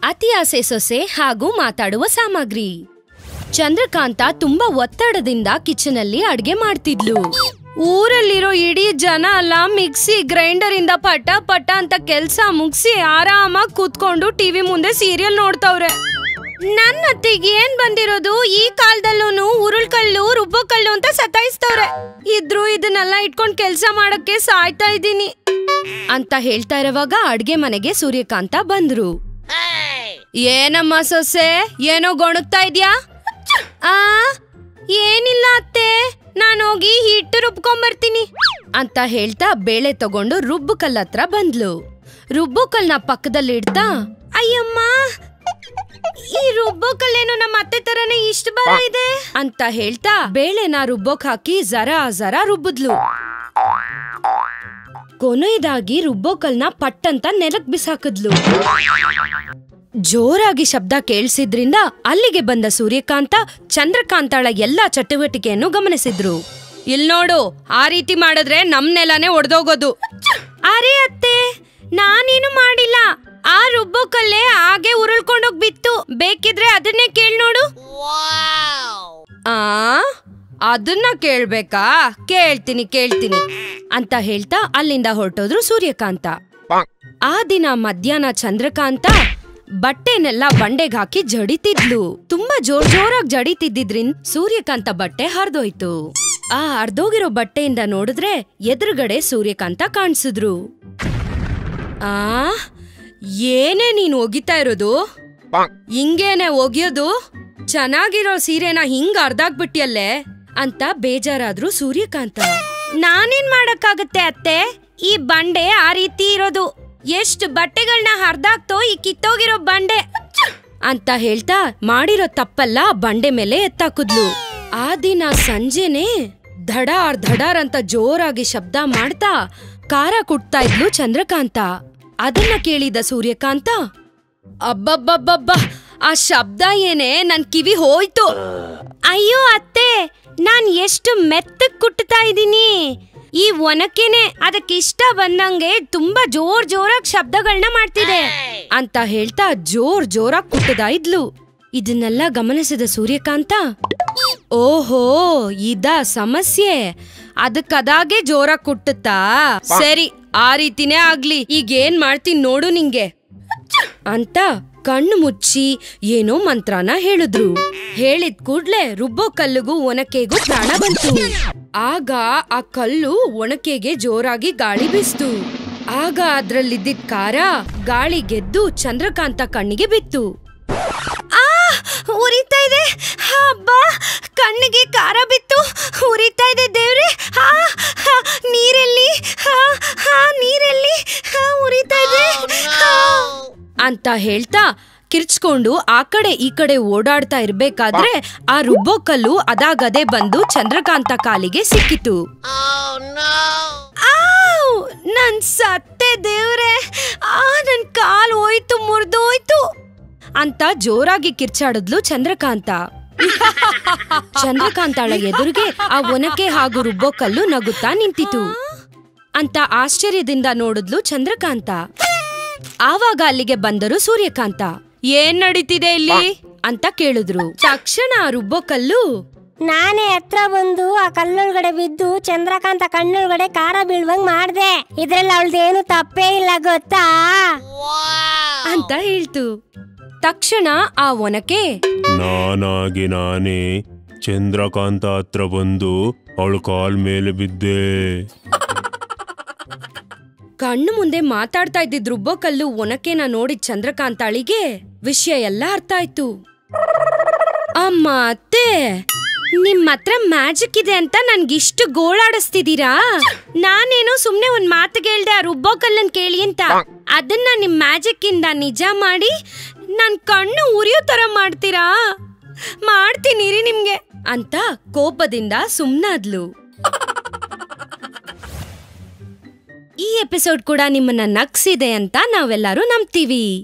ಅತಿ ಆಸೆ ಸೊಸೆ ಹಾಗೂ ಮಾತಾಡುವ ಸಾಮಗ್ರಿ. ಚಂದ್ರಕಾಂತ ತುಂಬಾ ಒತ್ತಡದಿಂದ ಕಿಚನ್ ಅಲ್ಲಿ ಅಡ್ಗೆ ಮಾಡ್ತಿದ್ಲು. ಊರಲ್ಲಿರೋ ಇಡೀ ಜನ ಅಲ್ಲ ಮಿಕ್ಸಿ ಗ್ರೈಂಡರ್ ಇಂದ ಪಟ ಪಟ ಅಂತ ಕೆಲ್ಸ ಮುಗಿಸಿ ಆರಾಮಾಗಿ ಕೂತ್ಕೊಂಡು ಟಿವಿ ಮುಂದೆ ಸೀರಿಯಲ್ ನೋಡ್ತವ್ರೆ. ನನ್ನ ಅತ್ತಿಗೆ ಏನ್ ಬಂದಿರೋದು, ಈ ಕಾಲದಲ್ಲೂ ಉರುಳ್ಕಲ್ಲು ರುಬ್ಬೋಕಲ್ಲು ಅಂತ ಸತಾಯಿಸ್ತವ್ರೆ. ಇದ್ರು ಇದನ್ನೆಲ್ಲ ಇಟ್ಕೊಂಡ್ ಕೆಲ್ಸ ಮಾಡಕ್ಕೆ ಸಾಯ್ತಾ ಇದ್ದೀನಿ ಅಂತ ಹೇಳ್ತಾ ಇರುವಾಗ ಅಡ್ಗೆ ಮನೆಗೆ ಸೂರ್ಯಕಾಂತ ಬಂದ್ರು. ಏನಮ್ಮ ಸೊಸೆ, ಏನೋ ಗೊಣಗ್ತಾ ಇದ್ಯಾ? ಏನಿಲ್ಲ ಅತ್ತೆ, ನಾನೋಗಿ ಹಿಟ್ಟು ರುಬ್ಕೊಂಬರ್ತೀನಿ ಅಂತ ಹೇಳ್ತಾ ಬೇಳೆ ತಗೊಂಡು ರುಬ್ಬುಕಲ್ ಹತ್ರ ಬಂದ್ಲು. ರುಬ್ಬುಕಲ್ನ ಪಕ್ಕದಲ್ಲಿ ಇಡ್ತಾ, ಅಯ್ಯಮ್ಮ ಈ ರುಬ್ಬೋಕಲ್ಲೇನು ನಮ್ಮ ಅತ್ತೆ ತರನೇ ಇಷ್ಟ ಬರ ಇದೆ ಅಂತ ಹೇಳ್ತಾ ಬೇಳೆನ ರುಬ್ಬೋಕ್ ಹಾಕಿ ಜರ ರುಬ್ಬಿದ್ಲು. ಕೊನೆಯದಾಗಿ ರುಬ್ಬೋಕಲ್ನ ಪಟ್ಟಂತ ನೆಲಕ್ ಬಿಸಾಕಿದ್ಲು. ಜೋರಾಗಿ ಶಬ್ದ ಕೇಳಿಸಿದ್ರಿಂದ ಅಲ್ಲಿಗೆ ಬಂದ ಸೂರ್ಯಕಾಂತ ಚಂದ್ರಕಾಂತಾಳ ಎಲ್ಲಾ ಚಟುವಟಿಕೆಯನ್ನು ಗಮನಿಸಿದ್ರು. ಇಲ್ ನೋಡು, ಆ ರೀತಿ ಮಾಡಿದ್ರೆ ನಮ್ ನೆಲನೇ ಒಡೆದೋಗೋದು. ಅರೆ ಅತ್ತೆ, ನಾನೇನು ಮಾಡಿಲ್ಲ, ಆ ರುಬ್ಬೋಕಲ್ಲೇ ಹಾಗೆ ಉರುಳ್ಕೊಂಡೋಗ್ ಬಿತ್ತು. ಬೇಕಿದ್ರೆ ಅದನ್ನೇ ಕೇಳ್ ನೋಡು. ಅದನ್ನ ಕೇಳ್ಬೇಕಾ? ಕೇಳ್ತೀನಿ ಅಂತ ಹೇಳ್ತಾ ಅಲ್ಲಿಂದ ಹೊರಟೋದ್ರು ಸೂರ್ಯಕಾಂತ. ಆ ದಿನ ಮಧ್ಯಾಹ್ನ ಚಂದ್ರಕಾಂತ ಬಟ್ಟೆನೆಲ್ಲ ಬಂಡೆಗೆ ಹಾಕಿ ಜಡಿತಿದ್ಲು. ತುಂಬಾ ಜೋರಾಗಿ ಜಡಿತಿದ್ದಿದ್ರಿಂದ ಸೂರ್ಯಕಾಂತ ಬಟ್ಟೆ ಹರಿದೋಯ್ತು. ಆ ಹರಿದೋಗಿರೋ ಬಟ್ಟೆಯಿಂದ ನೋಡಿದ್ರೆ ಎದುರುಗಡೆ ಸೂರ್ಯಕಾಂತ ಕಾಣಿಸಿದ್ರು. ಏನೇ ನೀನ್ ಒಗಿತಾ ಇರೋದು? ಹಿಂಗೇನೆ ಒಗಿಯೋದು? ಚೆನ್ನಾಗಿರೋ ಸೀರೆನ ಹಿಂಗ್ ಅರ್ಧಾಕ್ಬಿಟ್ಟಿಯಲ್ಲೇ ಅಂತ ಬೇಜಾರಾದ್ರು ಸೂರ್ಯಕಾಂತ. ನಾನೇನ್ ಮಾಡಕ್ಕಾಗತ್ತೆ ಅತ್ತೆ, ಈ ಬಂಡೆ ಆ ರೀತಿ ಇರೋದು. ಎಷ್ಟು ಬಟ್ಟೆಗಳನ್ನ ಹರ್ದಾಕ್ತೋ ಈ ಕಿತ್ತೋಗಿರೋ ಬಂಡೆ ಅಂತ ಹೇಳ್ತಾ ಮಾಡಿರೋ ತಪ್ಪಲ್ಲ ಬಂಡೆ ಮೇಲೆ ಎತ್ತಾಕುದ್ಲು. ಆ ದಿನ ಸಂಜೆನೆ ಧಡಾರ್ ಅಂತ ಜೋರಾಗಿ ಶಬ್ದ ಮಾಡ್ತಾ ಖಾರ ಕುಟ್ತಾ ಇದ್ಲು ಚಂದ್ರಕಾಂತ. ಅದನ್ನ ಕೇಳಿದ ಸೂರ್ಯಕಾಂತ, ಅಬ್ಬಬ್ಬಬ್ಬಬ್ಬ, ಆ ಶಬ್ದ ಏನೇ, ನನ್ ಕಿವಿ ಹೋಯ್ತು. ಅಯ್ಯೋ ಅತ್ತೆ, ನಾನ್ ಎಷ್ಟು ಮೆತ್ತಗ್ ಕುಟ್ತಾ ಇದ್ದೀನಿ. ಈ ಒನಕೆನೆ ಅದಕ್ಕೆ ಇಷ್ಟ ಬಂದಂಗೆ ತುಂಬಾ ಜೋರಾಗಿ ಶಬ್ದಗಳನ್ನ ಮಾಡ್ತಿದೆ ಅಂತ ಹೇಳ್ತಾ ಜೋರಾಗಿ ಕುಟ್ಟದ ಇದ್ಲು. ಇದನ್ನೆಲ್ಲ ಗಮನಿಸಿದ ಸೂರ್ಯಕಾಂತ, ಓಹೋ ಇದ ಸಮಸ್ಯೆ, ಅದಕ್ಕದಾಗೆ ಜೋರಾಗಿ ಕುಟ್ಟುತ್ತಾ? ಸರಿ, ಆ ರೀತಿನೇ ಆಗ್ಲಿ, ಈಗೇನ್ ಮಾಡ್ತೀನಿ ನೋಡು ನಿಂಗೆ ಅಂತ ಕಣ್ಣು ಮುಚ್ಚಿ ಏನೋ ಮಂತ್ರನ ಹೇಳಿದ್ರು. ಹೇಳಿದ ಕೂಡ್ಲೆ ರುಬ್ಬೋ ಕಲ್ಲಿಗೂ ಒನಕೆಗೂ ಪ್ರಾಣ ಬಂತು. ಆಗ ಆ ಕಲ್ಲು ಒನಕೆಗೆ ಜೋರಾಗಿ ಗಾಳಿ ಬೀಸ್ತು. ಆಗ ಅದ್ರಲ್ಲಿದ್ದಿದ್ ಖಾರ ಗಾಳಿ ಗೆದ್ದು ಚಂದ್ರಕಾಂತ ಕಣ್ಣಿಗೆ ಬಿತ್ತು. ಉರಿತಾ ಇದೆ, ಅಬ್ಬಾ, ಕಣ್ಣಿಗೆ ಖಾರ ಬಿತ್ತು, ಉರಿತಾ ಇದೆ ದೇವ್ರೆ, ನೀರೆಲ್ಲಿ ನೀರೆಲ್ಲಿ ಉರಿತಾ ಇದೆ ಅಂತ ಹೇಳ್ತಾ ಕಿರ್ಚ್ಕೊಂಡು ಆ ಕಡೆ ಈ ಕಡೆ ಓಡಾಡ್ತಾ ಇರ್ಬೇಕಾದ್ರೆ ಆ ರುಬ್ಬೋಕಲ್ಲು ಅದಾಗದೆ ಬಂದು ಚಂದ್ರಕಾಂತ ಕಾಲಿಗೆ ಸಿಕ್ಕಿತು. ನನ್ ಸತ್ತೆ ದೇವ್ರೆ, ನನ್ ಕಾಲ್ ಹೋಯ್ತು, ಮುರಿದೋಯ್ತು ಅಂತ ಜೋರಾಗಿ ಕಿರ್ಚಾಡಿದ್ಲು ಚಂದ್ರಕಾಂತ. ಚಂದ್ರಕಾಂತಾಳ ಎದುರಿಗೆ ಆ ಒನಕೆ ಹಾಗೂ ರುಬ್ಬೋಕಲ್ಲು ನಗುತ್ತಾ ನಿಂತಿತು ಅಂತ ಆಶ್ಚರ್ಯದಿಂದ ನೋಡಿದ್ಲು ಚಂದ್ರಕಾಂತ. ಆವಾಗ ಅಲ್ಲಿಗೆ ಬಂದರು ಸೂರ್ಯಕಾಂತ. ಏನ್ ನಡೀತಿದೆ ಇಲ್ಲಿ ಅಂತ ಕೇಳಿದ್ರು. ತಕ್ಷಣ ರುಬ್ಬೋಕಲ್ಲು, ನಾನೇ ಹತ್ರ ಬಂದು ಆ ಕಲ್ಲೊಳಗಡೆ ಬಿದ್ದು ಚಂದ್ರಕಾಂತ ಕಣ್ಣೊಳಗಡೆ ಖಾರ ಬೀಳುವಂಗ್ ಮಾಡ್ದೆ. ಇದ್ರಲ್ಲಿ ಅವಳದೇನು ತಪ್ಪೇ ಇಲ್ಲ ಗೊತ್ತಾ ಅಂತ ಹೇಳ್ತು. ತಕ್ಷಣ ಆ ಒನಕೆ, ನಾನೇ ಚಂದ್ರಕಾಂತ ಹತ್ರ ಬಂದು ಅವಳು ಕಾಲ್ ಮೇಲೆ ಬಿದ್ದೆ. ಕಣ್ಣು ಮುಂದೆ ಮಾತಾಡ್ತಾ ಇದ್ದಿದ್ ರುಬ್ಬೋಕಲ್ಲು ಒನಕೆನ ನೋಡಿದ್ ಚಂದ್ರಕಾಂತಾಳಿಗೆ ವಿಷಯ ಎಲ್ಲ ಅರ್ಥ ಆಯ್ತು. ಅಮ್ಮ ಅತ್ತೆ, ನಿಮ್ ಹತ್ರ ಮ್ಯಾಜಿಕ್ ಇದೆ ಅಂತ ನನ್ಗಿಷ್ಟು ಗೋಳಾಡಿಸ್ತಿದೀರಾ? ನಾನೇನೋ ಸುಮ್ನೆ ಒಂದ್ ಮಾತಿಗೆ ಹೇಳ್ದೆ ಆ ರುಬ್ಬೋಕಲ್ಲನ್ ಕೇಳಿ ಅಂತ. ಅದನ್ನ ನಿಮ್ ಮ್ಯಾಜಿಕ್ ಇಂದ ನಿಜ ಮಾಡಿ ನನ್ ಕಣ್ಣು ಉರಿಯೋ ತರ ಮಾಡ್ತೀರಾ? ಮಾಡ್ತೀನಿ ನಿಮ್ಗೆ ಅಂತ ಕೋಪದಿಂದ ಸುಮ್ನಾದ್ಲು. ಈ ಎಪಿಸೋಡ್ ಕೂಡ ನಿಮ್ಮನ್ನ ನಗ್ಸಿದೆ ಅಂತ ನಾವೆಲ್ಲರೂ ನಂಬ್ತೀವಿ.